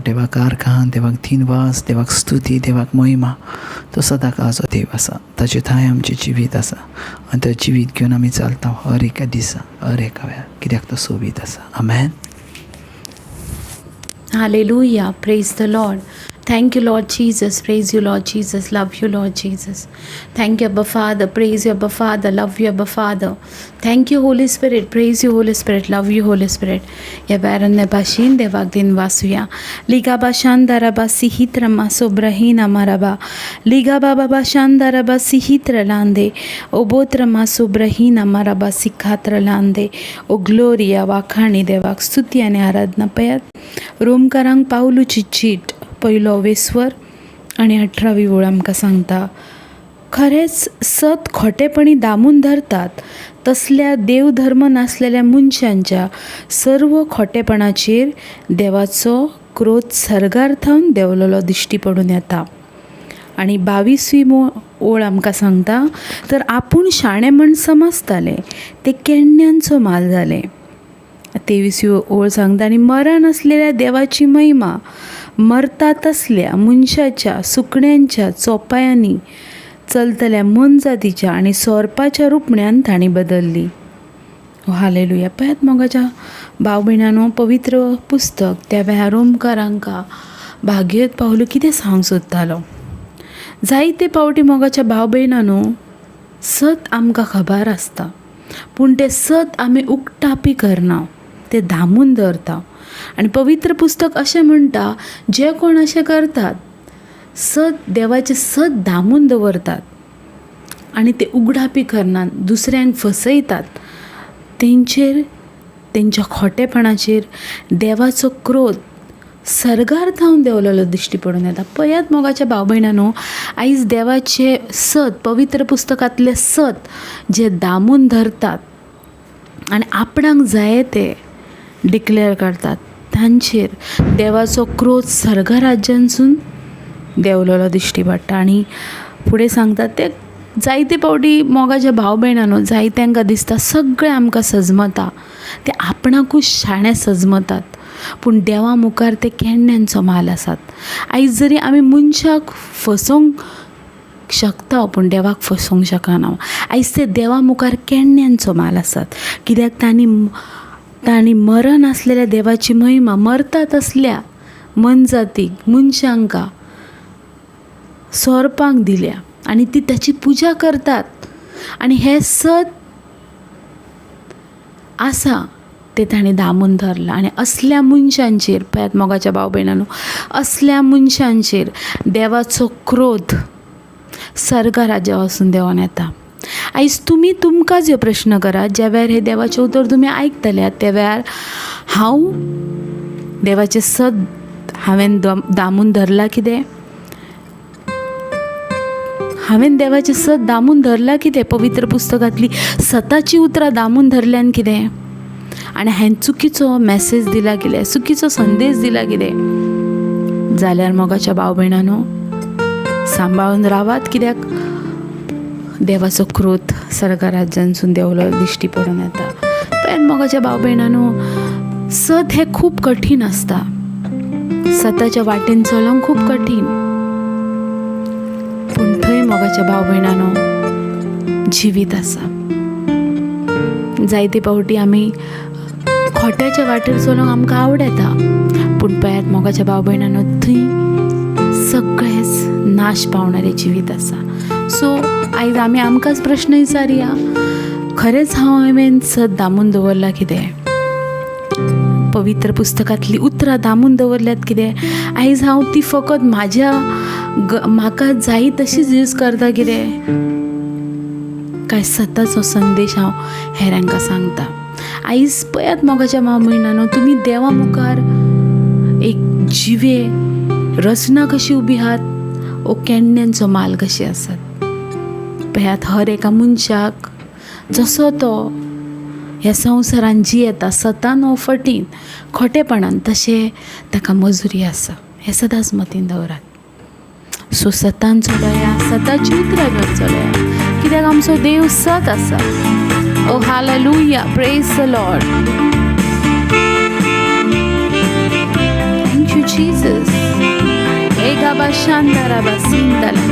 देवाक कारखान, देवाक दिनवास, देवाक स्तुती, देवाक महिमा. तो सदां काळचो देव आसा. ताचे थंय आमचें जिवीत आसा आनी तें जिवीत घेवन आमी चलता हर एका दिसा, हर एका वेळार, कित्याक तो सोबीत आसा. आमेन. Hallelujah. Praise the Lord. Thank you, Lord Jesus. Praise you, Lord Jesus. Love you, Lord Jesus. Thank you, Abba Father. Praise you, Abba Father. Love you, Abba Father. Thank you, Holy Spirit. Praise you, Holy Spirit. Love you, Holy Spirit. Ya baranne bashin devak din vasuya. Liga bashandara basihitra masobrahina maraba. Liga baba bashandara basihitra lande. Obotra masobrahina maraba sikhatra lande. O gloria वाखाणी देवाक स्तुती आणि आराधना पयात. रोमकारांक पावलुची cheat 1 स्वर आणि 18 ओळ आमकां सांगता, खरेंच सत खोटेपणी दामून धरतात तसल्या देवधर्म नासलेल्या मनशांच्या सर्व खोटेपणाचेर देवाचो क्रोध सर्गार्थान देंवलेलो दिश्टी पडून येता. आणि 22वी ओळ आमकां सांगता, तर आपूण शाणे म्हण समजताले ते केण्ण्यांचो माल जाले. 23वी ओळ सांगता, आणि मरण असलेल्या देवाची महिमा मरता तसल्या मनशाच्या सुकण्यांच्या चोपायांनी चलतल्या मन जातीच्या आणि सोरपाच्या रुपण्यान तांणी बदलली. हालेलुया. पळयात मोगाच्या भाव भयणांनो, पवित्र पुस्तक त्या वेळार रोमकारांका भागयत पावलो कितें सांग सोदतालो. जायते पावटी मोगाच्या भाव भयणांनो, सत आमकां खबर आसता, पूण ते सत आमी उक्तापी करना, ते दामून धरता. आणि पवित्र पुस्तक अशें म्हणटा, जे कोण अशें करतात, देवाचे सत दामून दवरतात आणि ते उगडापी करनात, दुसऱ्यांक फसयतात, तेंच्या खोटेपणाचेर देवाचो क्रोध सर्गार जावन देंवलेलो दिश्टी पडून येता. पळयात मोगाच्या भाव भयणांनो, आयज देवाचे सत, पवित्र पुस्तकांतले सत जे दामून धरतात आनी आपणाक जाय ते डिक्लेअर करतात, तांचेर देवाचो क्रोध सर्ग राज्यांसून देंवलेलो दिश्टी पडटा. आणि फुडें सांगतात ते जायते पावटी मोगाच्या भाव भयणांनो, जायत्यांका दिसता सगळें आमकां सजमता, ते आपणाकूच शाणे सजमतात, पूण देवा मुखार ते केण्ण्यांचो माल आसात. आयज जरी आमी मनशाक फसोवंक शकता, पूण देवाक फसोवंक शकना. आयज ते देवा मुखार केण्ण्यांचो माल आसात, कित्याक तांणी मरण असलेल्या देवाची महिमा मरतात असल्या मनजातीक मनशांका सोरपांक दिल्या आणि ती त्याची पूजा करतात. आणि हे सत आसा ते ताणें दामून धरला. आणि असल्या मनशांचेर, पळयात मोगाच्या भाव भयणांनो, असल्या मनशांचेर देवाचो क्रोध सर्ग राज्या वचून देंवन येता. आयज तुमी तुमकांच ह्यो प्रश्न करात. ज्या वेळार हे देवाचें उतर तुमी आयकतल्यात, त्या वेळार हांव देवाचें सत हांवें दामून धरला कितें? हांवें देवाचें सत दामून धरला कितें? पवित्र पुस्तकांतली सताची उतरां दामून धरल्यान कितें? आनी हांवें चुकीचो मॅसेज दिला कितें? चुकीचो संदेश दिला कितें? जाल्यार मोगाच्या भाव भयणांनो, सांबाळून रावात, कित्याक देवाचो क्रोध सर्ग राज्यांसून देंवलो दिश्टी पडून येता. पण मोगाच्या भाव भयणांनो, सत हें खूब कठीण आसता. सताच्या वाटेन चलोवंक खूब कठीण, पूण थंय मोगाच्या भाव भयणांनो जिवीत आसा. जायते फावटी आमी खोट्याच्या वाटेर चलोवंक आमकां आवड येता, पूण पळयात मोगाच्या भाव भयणांनो, थंय सगळेंच नाश पावणारें जिवीत आसा. सो आयज आमी आमकांच प्रश्न विचारया, खरेंच हांवें सत दामून दवरला कितें? पवित्र पुस्तकांतली उतरां दामून दवरल्यात कितें? आयज हांव ती फकत म्हाका जाय तशीच यूज करता कितें? काय सताचो संदेश हांव हेरांका सांगता? आयज पळयात मोगाच्या भाव भयणांनो, तुमी देवा मुखार एक जिवे रचना कशी उबी आहात, ओ केण्ण्यांचो माल कशे आसात. पळयात हर एका मनशाक जसो तो ह्या संवसारान जियेता, सतान वो फटीन खोटेपणान, तशें ताका मजुरी आसा. हें सदांच मतीन दवरात. सो सतान चलया, सताची उतरां घेवन चलया, कित्याक आमचो देव सत आसा. Oh hallelujah, praise the Lord. Thank you Jesus. Shandarabasindalam.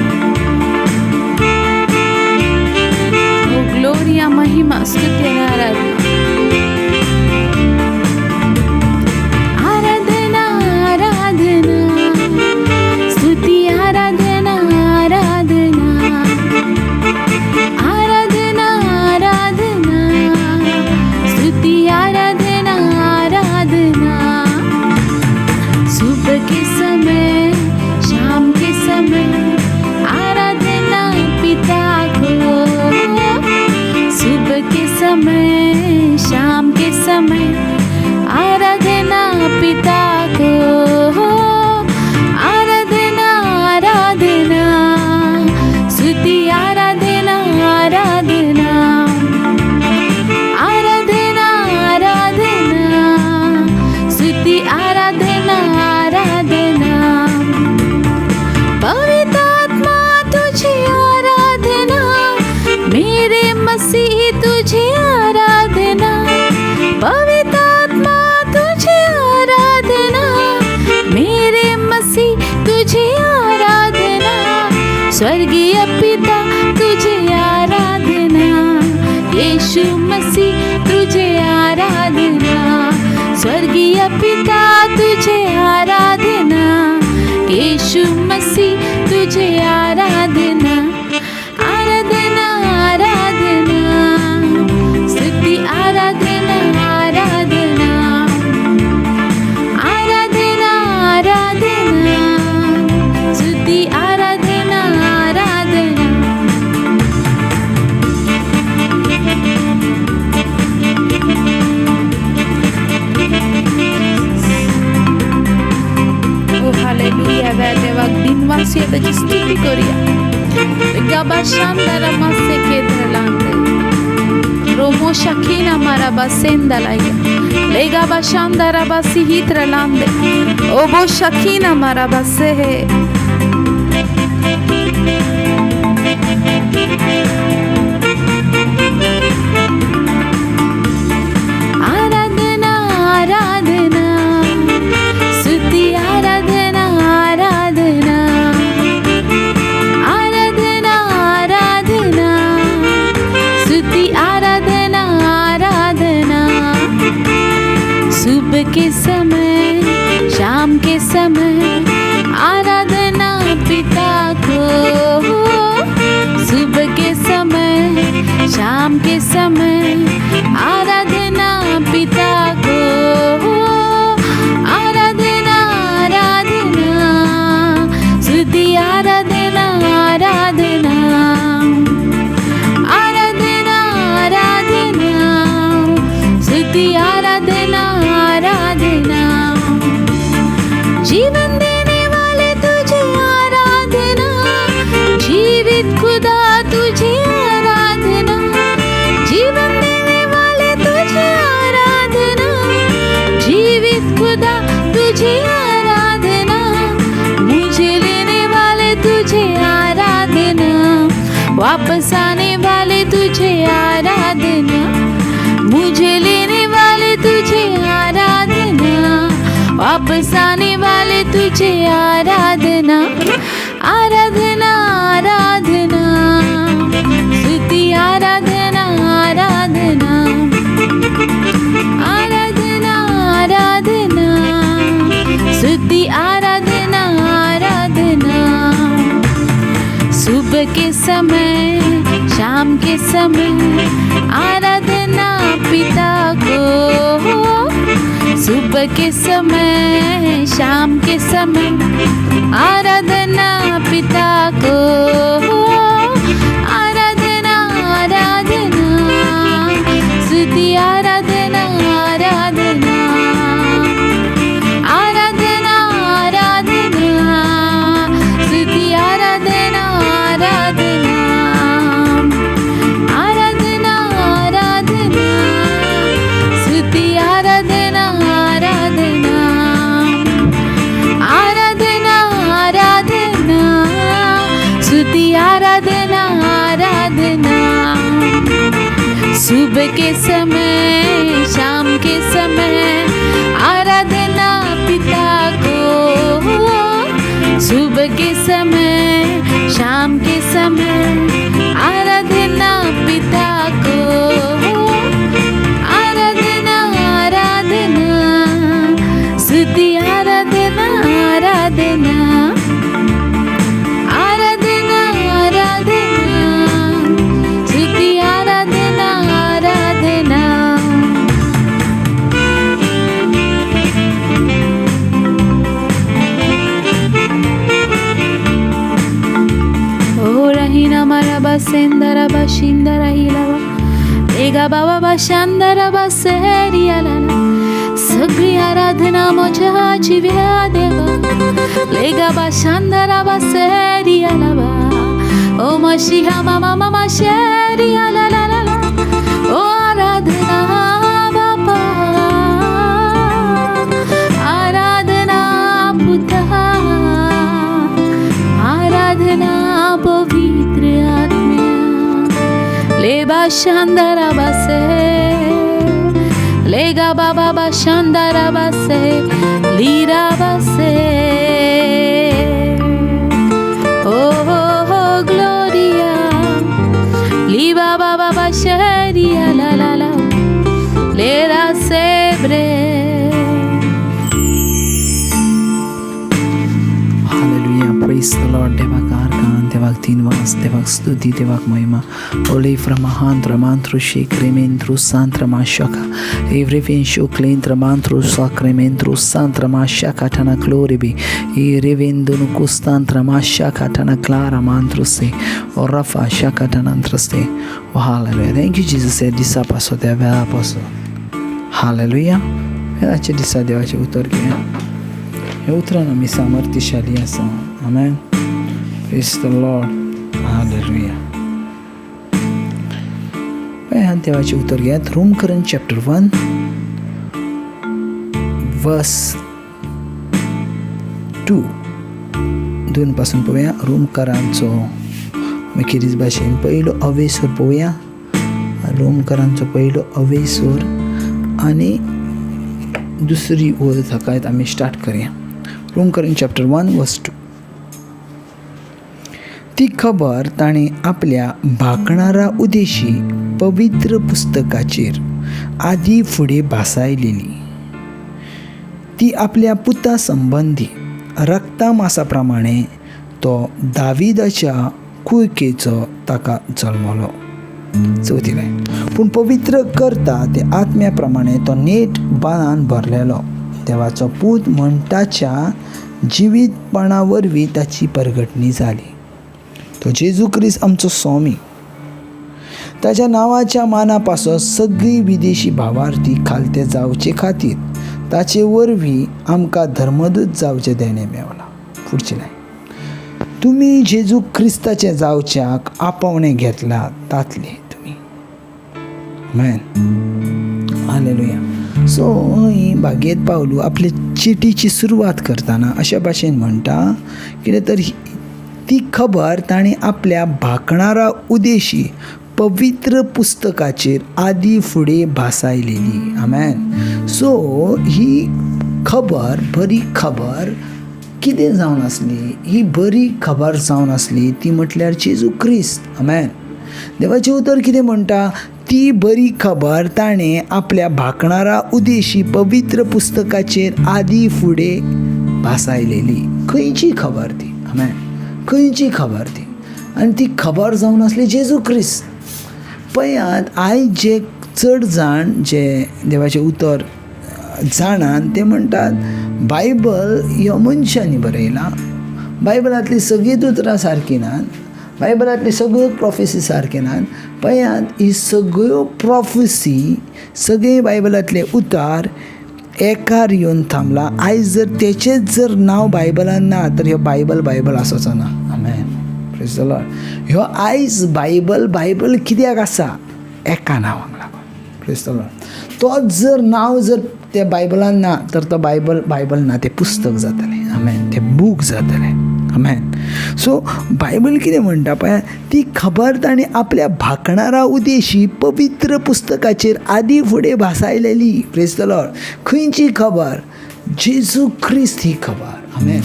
Oh, gloria, महिमा, स्तुति and आराधना. आराधना, आराधना, स्तुति, आराधना, आराधना. आराधना, आराधना, स्तुति, आराधना, आराधना. सुबह के समय, शाम के समय, आराधना पिता को. सुबह के समय, शाम के समय, आराधना पिता को. आराधना, आराधना, स्तुति, आराधना, आराधना. आराधना, आराधना, स्तुति, आराधना, आराधना. पवित्र आत्मा तुझे आराधना, मेरे मसीह तुझे आराधना. पवित्र आत्मा तुझे आराधना, मेरे मसीह तुझे आराधना. स्वर्गीय पिता तुझे आराधना, यीशु मसीह तुझे आराधना. स्वर्गीय पिता तुझे आराधना, यीशु मसीह तुझे आराधना. आराधना, आराधना, स्तुति, आराधना, आराधना. आराधना, आराधना, स्तुति, आराधना, आराधना. Oh, hallelujah. Värdevac dinvasia त्याची स्तुती करूया. गबा शांदारा मासे केद्रलांदे. रोमो शकीना मारा बासेंदलाया. लेगा बा शांदारा बासी हित्रलांदे. ओबो शकीना मारा बासे है. आराधना, आराधना, स्तुति, आराधना, आराधना. आराधना, आराधना, स्तुति, आराधना, आराधना. सुबह के समय, शाम के समय, आराधना पिता को. सुबह के समय, शाम के समय, आराधना पिता को. आराधना, आराधना, स्तुति, आराधना, आराधना. आराधना, आराधना, स्तुति, आराधना, आराधना. जीवन देने वाले तुझे आराधना, जीवित खुदा तुझे आराधना. जीवन देने वाले तुझे आराधना, जीवित खुदा तुझे आराधना. मुझे लेने वाले तुझे आराधना, वापस आने वाले तुझे आराधना. मुझे लेने वाले तुझे आराधना, वापस आने वाले तुझे आराधना. आराधना, आराधना, स्तुति, आराधना, आराधना. आराधना, आराधना, स्तुति, आराधना, आराधना. सुबह के समय, शाम के समय, आराधना पिता को. सुबह के समय, शाम के समय, आराधना पिता को. आराधना, आराधना, स्तुति, आराधना, आराधना. आराधना, आराधना, स्तुति, आराधना, आराधना. आराधना, आराधना, स्तुति, आराधना, आराधना. आराधना, आराधना, स्तुति, आराधना, आराधना. सुबह के समय, शाम के समय, आराधना पिता को. सुबह के समय, शाम के समय आराधना पिता को, आराधना आराधना, स्तुति आराधना आराधना, आराधना आराधना, स्तुति आराधना आराधना। ओ रहीना मारा बसेंदरा बशिंदरा हिलावा, लेगा बाबा बशांदरा बसेरिया लाला, सगळी आराधना मोजाची व्या देवा, लेगा बशांदरा बसेरिया लावा, ओ मशिहा मामा मामा शेरिया ला ला ला ला, ओ आराधना बापा, आराधना पुता, आराधना पवित्र आत्म्या, लेबा शांदरा बसे, लेगा बाबा बशांदरा बसे, लीरा बसे, ओ ग्लोरिया, लीबा बाबा बशरिया ला ला ला, लेरा सेब्रे. Hallelujah, praise the Lord. देवाक आर्गान, देवाक दिनवास, देवाक स्तुती, देवाक महिमा. Olifra mahandra mantru shikrimendru santra mashaka, everything shuklendra mantru sacramendru santra mashaka tana gloribi, irevendunu kustantra mashaka tana clara mantru se, o rafa shaka tanantraste. Oh, hallelujah. Thank you, Jesus. Disa paso deva paso. Hallelujah. याचे दिसा देवाचे उतर घेया. हे उतरान आमी सामर्थ्यशाली आसा. आमेन. Praise the Lord. Hallelujah. ह्या देवाचे उतर घेयात. रोमकरण चॅप्टर 1 वर्स 2 पासून पळोवया. रोमकारांचो मेखेरीज भाशेन पयलो अवेसर पळोवया. रोमकारांचो पयलो अवेसर आनी दुसरी ओळ थाकायत आमी स्टार्ट करूया. रोमकरण चॅप्टर 1 वर्स 2. ती खबर ताणें आपल्या भाकणारा उदेशी पवित्र पुस्तकाचेर आदी फुडें भासायलेली. ती आपल्या पुता संबंधी रक्ता मासा प्रमाणे तो दाविदाच्या कुयकेचो ताका जल्मलो. चवथी लायन. पूण पवित्र करता ते आत्म्या प्रमाणे तो नेट बाणान भरलेलो. देवाचो पूत म्हण ताच्या जिवीतपणा वरवीं ताची परगटणी जाली. तो जेजू क्रिस्त आमचो स्वामी. ताच्या नांवाच्या माना पासो सगळी विदेशी भावार्थी खालते जावचे खातीर ताचे वरवीं आमकां धर्मदूत जावचे देणे मेवला. फुडचें लायन. तुमी जेजू क्रिस्ताचे जावच्याक आपोवणें घेतला तातले तुमी. आमेन. हालेलुया. सो ही बागेत पावलू आपले चिटीची सुरवात करतना अशा भाशेन म्हणटा कितें तर ती खबर ताणें आपल्या भाकणारा उदेशी पवित्र पुस्तकाचेर आदी फुडें भासायलेली. आमेन. सो ही खबर, बरी खबर कितें जावन आसली? ही बरी खबर जावन आसली ती म्हटल्यार जेजू क्रिस्त. आमेन. देवाचें उतर कितें म्हणटा? ती बरी खबर ताणें आपल्या भाकणारा उदेशी पवित्र पुस्तकाचेर आदी फुडें भासायलेली. खंयची खबर ती? आमेन. खंयची खबर ती? आनी ती खबर जावन आसली जेजू क्रिस्त. पळयात, आयज जे चड जाण जे देवाचें उतर जाणान ते म्हणटात बायबल ह्यो मनशांनी बरयला. बायबलांतली सगळीं उतरां सारकीं नात. बायबलांतली सगळ्यो प्रॉफेसी सारके नात. पळयात, ही सगळ्यो प्रॉफेसी, सगळे बायबलांतले उतार एकार येवन थांबला. आयज जर तेचेच जर नांव बायबलान ना तर ह्यो बायबल आसोचो ना. आमेन. Praise the Lord. ह्यो आयज बायबल कित्याक आसा? एका नांवाक लागून. Praise the Lord. तोच जर नांव जर त्या बायबलान ना तर तो बायबल ना, तें पुस्तक जातलें. आमेन. तें बूक जातलें. आमेन. सो बायबल कितें म्हणटा पळय, ती खबर ताणें आपल्या भाकणारा उदेशी पवित्र पुस्तकाचेर आदी फुडें भासायलेली. Praise the Lord. खंयची खबर? जेजू क्रिस्त ही खबर. आमेन.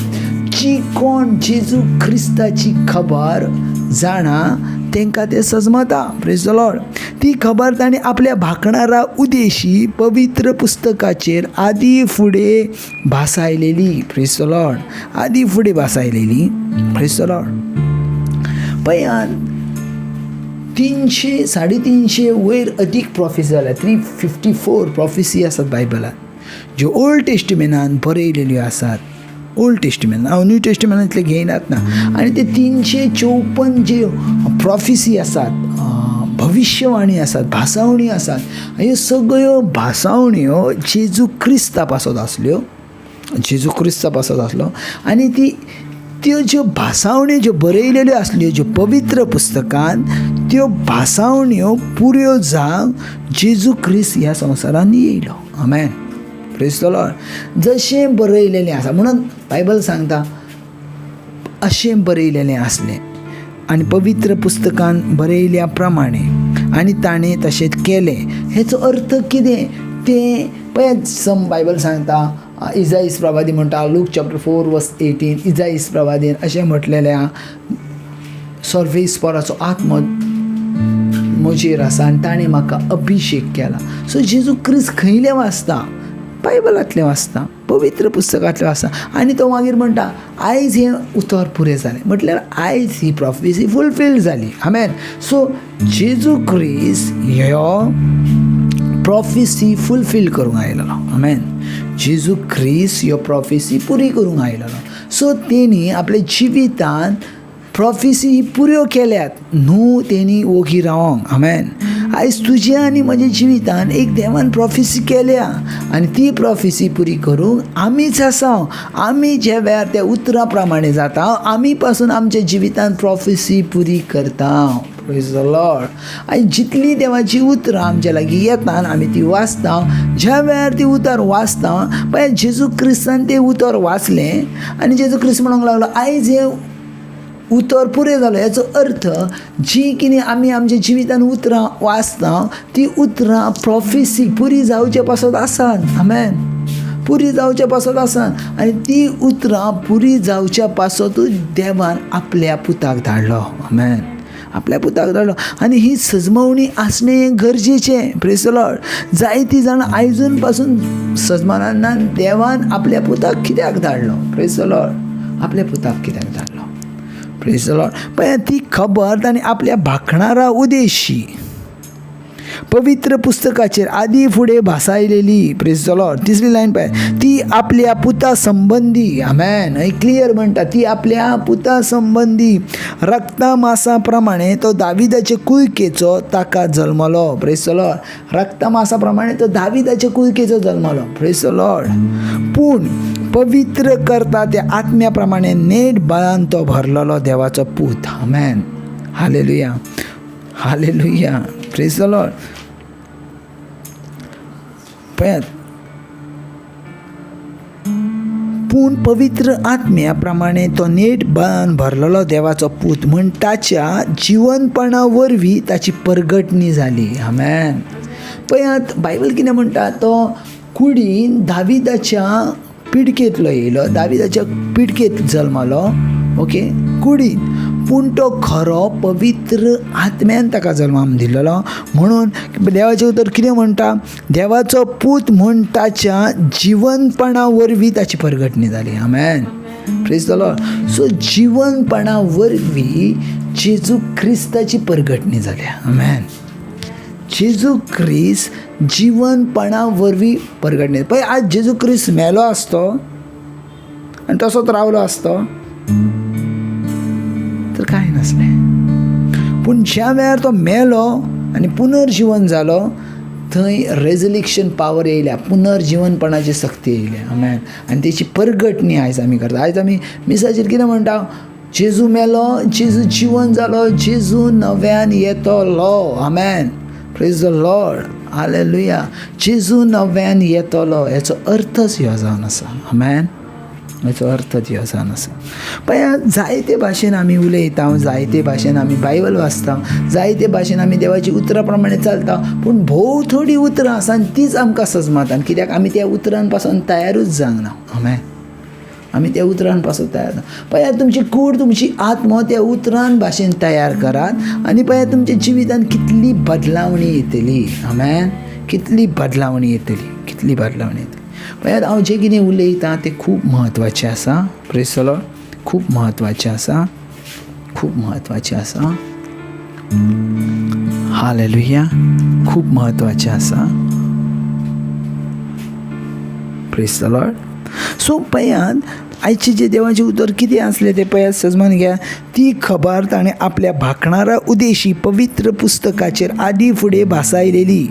जी कोण जेजू क्रिस्ताची खबर जाणा तांकां ते सजमता. Praise the Lord. ती खबर ताणें आपल्या भाकणारा उदेशी पवित्र पुस्तकाचेर आदी फुडें भासायलेली. Praise the Lord. आदी फुडें भासायलेली. Praise the Lord. पळयात 300-350 वयर अदीक प्रॉफिसी जाल्या. 354 प्रॉफिसी आसात बायबलांत, ज्यो ओल्ड टेस्टिमेंटान बरयलेल्यो आसात. ओल्ड टेस्टिमेंट, हांव न्यू टेस्टिमेंटांतले घेयनात ना. आनी ते 354 जे प्रॉफिसी आसात, भविष्यवाणी आसात, भासावणी आसात, ह्यो सगळ्यो भासावण्यो जेजू क्रिस्ता पासत आसल्यो. जेजू क्रिस्ता पासत आसलो. आनी त्यो ज्यो भासावण्यो ज्यो बरयलेल्यो आसल्यो ज्यो पवित्र पुस्तकान, त्यो भासावण्यो पुऱ्यो जावंक जेजू क्रिस्त ह्या संवसारान येयलो. आमेन. Praise the Lord. जशें बरयलेलें आसा म्हणून बायबल सांगता अशें बरयलेलें आसलें आनी पवित्र पुस्तकान बरयल्या प्रमाणे आनी ताणें तशेंच केलें. हेचो अर्थ कितें तें पळय. सम बायबल सांगता, इजाईस प्रवादी म्हणटा, लूक चॅप्टर 4:18, इजाईस प्रवादीन अशें म्हटलेलें, सर्वेस्पराचो आत्मो म्हजेर आसा आनी ताणें म्हाका अभिशेक केला. सो जेजू क्रिस्त खंयले वाचता? बायबलांतलें वाचता, पवित्र पुस्तकांतलें वाचता. आनी तो मागीर म्हणटा आयज हें उतर पुरें जालें. म्हटल्यार आयज ही प्रॉफिसी फुलफील जाली. आमेन. सो जेजू क्रिस्त ह्यो प्रॉफिसी फुलफील करूंक आयलेलो. आमेन. जेजू क्रिस्त ह्यो प्रॉफिसी पुरी करूंक आयलेलो. सो तेणी आपल्या जिवितान प्रॉफिसी पुऱ्यो केल्यात न्हू तेणी ओगी रावंक. आमेन. आयज तुज्या आनी म्हज्या जिवितान एक देवान प्रॉफिसी केल्या आनी ती प्रॉफिसी पुरी करूंक आमीच आसा. आमी जे वेळार त्या उतरा प्रमाणे जाता, आमी पासून आमच्या जिवितान प्रॉफिसी पुरी करता. Praise the Lord. आनी जितली देवाची उतरां आमच्या लागीं येतात आमी ती वाचता. ज्या वेळार ती उतर वाचता पळय, जेजू क्रिस्तान तें उतर वाचलें आनी जेजू क्रिस्त म्हणूंक लागलो आयज हें उतर पुरें जालो. हेचो अर्थ जी कितें आमी आमच्या जिवितान उतरां वाचता ती उतरां प्रॉफिसी पुरी जावचे पासत आसात. आमेन. पुरी जावचे पासत आसात आनी ती उतरां पुरी जावच्या पासतूच देवान आपल्या पुताक धाडलो. आमेन. आपल्या पुताक धाडलो. आनी ही सजमवणी आसणें गरजेचें. Praise the Lord. जायतीं जाणां आयजून पासून सजमवनांत देवान आपल्या पुताक कित्याक धाडलो? Praise the Lord. आपल्या पुताक कित्याक धाडलो? Praise the Lord. पळय ती खबर ताणें आपल्या भाकणारा उदेशी पवित्र पुस्तकाचेर आदी फुडें भासायलेली. Praise the Lord. तिसरी लायन पळय, ती आपल्या पुता संबंदी. आमेन. हय क्लियर म्हणटा, ती आपल्या पुता संबंदी रक्ता मासा प्रमाणे तो दाविदाचे कुयकेचो ताका जल्मलो. Praise the Lord. रक्ता मासा प्रमाणे तो दाविदाचे कुयकेचो जल्मलो. Praise the Lord. पूण पवित्र करता त्या आत्म्या प्रमाणे नेट बळान तो भरलेलो देवाचो पूत. Amen. Hallelujah. Hallelujah. Praise the Lord. पळयात, पूण पवित्र आत्म्या प्रमाणे तो नेट बळान भरलेलो देवाचो पूत म्हण ताच्या जिवनपणा वरवीं ताची परगटणी जाली. आमेन. पळयात बायबल कितें म्हणटा, तो कुडीन दाविदाच्या पिडकेंतलो येयलो, दाविदाच्या पिडकेंत जल्मलो. ओके, कुडीन. पूण तो खरो पवित्र आत्म्यान ताका जल्माक दिल्लो. म्हणून देवाचें उतर कितें म्हणटा, देवाचो पूत म्हूण ताच्या जिवनपणा वरवीं ताची परगटणी जाली. आमेन. Praise the Lord. सो जिवनपणा वरवीं जेजू क्रिस्ताची परगटणी जाल्या. आमेन. जेजू क्रिस्त जिवनपणा वरवीं परगटणी. पळय आज जेजू क्रिस्त मेलो आसतो आनी तसोच रावलो आसतो तर कांय नासलें. पूण ज्या वेळार तो मेलो आनी पुनर्जीवन जालो थंय रेजल्युशन पावर येयल्या, पुनर्जीवनपणाची शक्ती येयल्या. आमेन. आनी तेची परगटणी आयज आमी करता. आयज आमी मिसाचेर कितें म्हणटा, जेजू मेलो, जेजू जिवन जालो, जेजू नव्यान येतलो. Amen. Praise the Lord. Hallelujah. जेजू नव्यान येतलो हेचो अर्थच ह्यो जावन आसा. आमेन. हेचो अर्थ ह्यो जावन आसा. पळय जायते भाशेन आमी उलयता, जायते भाशेन आमी बायबल वाचता, जायते भाशेन आमी देवाची उतरां प्रमाणे चलता. पूण भोव थोडी उतरां आसा आनी तीच आमकां सजमतात. कित्याक आमी त्या उतरां पासून तयारूच जावंक ना. आमेन. आमी त्या उतरां पासून तयार पळयात तुमची कूड तुमची आत्मा त्या उतरां भाशेन तयार करात आनी पळयात तुमच्या जिवितांत कितली बदलावणी येतली आमेन कितली बदलावणी येतली पळयात हांव जें कितें उलयतां तें खूब म्हत्वाचें आसा प्रेज द लॉर्ड खूब म्हत्वाचें आसा हालेलुया खूब म्हत्वाचें आसा प्रेज द लॉर्ड सो पळयात आयचे जे देवाचें उतर कितें आसलें तें पळयात सजमान घ्या ती खबर ताणें आपल्या भाकणारा उदेशी पवित्र पुस्तकाचेर आदी फुडें भासायलेली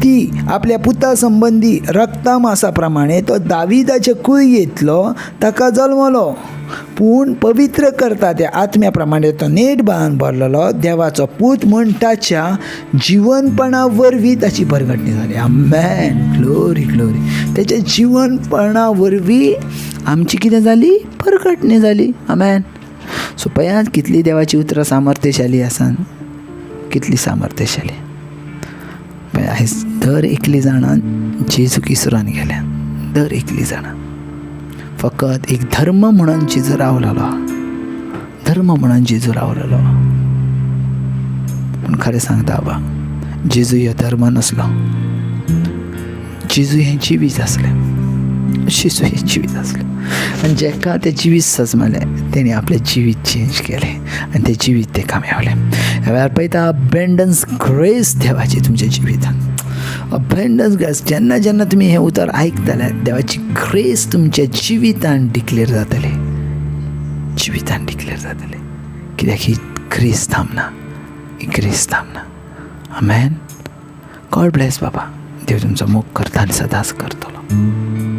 ती आपल्या पुता संबंदी रक्ता मासा प्रमाणे तो दाविदाचे कुळयेंतलो ताका जल्मलो पूण पवित्र करता त्या आत्म्या प्रमाणे तो नेट बाळान भरलेलो देवाचो पूत म्हण ताच्या जिवनपणा वरवीं ताची परगटणी जाली आमेन ग्लोरी त्याच्या जिवनपणा वरवीं आमची कितें जाली परगटणी जाली आमेन सो पळयात कितली देवाची उतरां सामर्थ्यशाली आसात कितली सामर्थ्यशाली पळय आयज दर एकली जाणां जेजू किसरान गेल्या दर एकली जाणां फकत एक धर्म म्हणून जेजू रावलेलो पूण खरें सांगता बाबा जेजू हो धर्म नासलो जेजू हें जिवीत आसलें आनी जेका तें जिवीत सजमलें तेणी आपलें जिवीत चेंज केलें आनी तें जिवीत तेका मेवलें ह्या वेळार पळयता अबेंडन्स ग्रेस देवाची तुमच्या जिवितांत अबेंडन्स ग्रेस जेन्ना तुमी हें उतर आयकतले देवाची ग्रेस तुमच्या जिवितांत डिक्लेर जातली कित्याक ही ग्रेस थांबना आमेन गॉड ब्लेस बाबा देव तुमचो मोग करता आनी सदांच करतलो